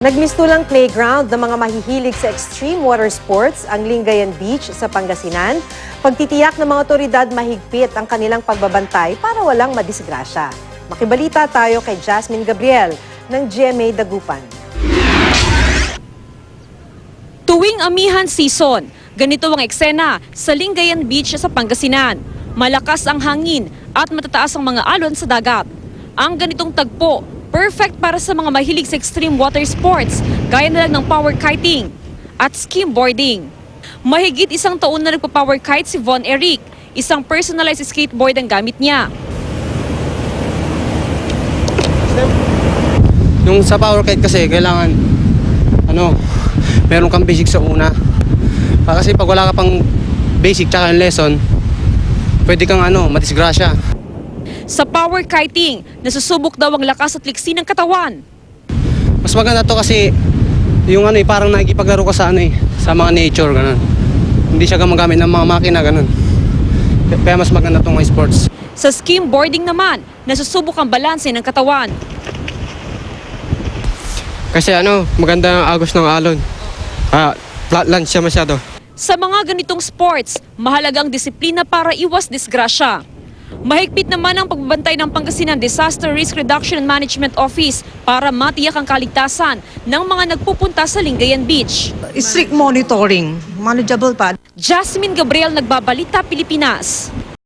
Nagmistulang playground ng mga mahihilig sa extreme water sports ang Lingayen Beach sa Pangasinan. Pagtitiyak ng mga otoridad mahigpit ang kanilang pagbabantay para walang madisgrasya. Makibalita tayo kay Jasmine Gabriel ng GMA Dagupan. Tuwing amihan season, ganito ang eksena sa Lingayen Beach sa Pangasinan. Malakas ang hangin at matataas ang mga alon sa dagat. Ang ganitong tagpo, perfect para sa mga mahilig sa extreme water sports, gaya na lang ng power kiting at skimboarding. Mahigit isang taon na nagpa-power kite si Von Eric, isang personalized skateboard ang gamit niya. Yung sa power kite kasi kailangan meron kang basic sa una. Kasi pag wala ka pang basic tsaka yung lesson, pwede kang madisgrasya. Sa power kiting, nasusubok daw ang lakas at liksi ng katawan. Mas maganda to kasi yung parang nakikipaglaro ka sa sa mga nature ganun. Hindi siya gumagamit ng mga makina ganun. Kaya mas maganda tong mga sports. Sa skimboarding naman, nasusubok ang balanse ng katawan. Kasi maganda ang agos ng alon. Flatland siya masyado. Sa mga ganitong sports, mahalagang disiplina para iwas disgrasya. Mahigpit naman ang pagbabantay ng Pangasinan Disaster Risk Reduction and Management Office para matiyak ang kaligtasan ng mga nagpupunta sa Lingayen Beach. Strict monitoring, manageable pa. Jasmine Gabriel, Nagbabalita, Pilipinas.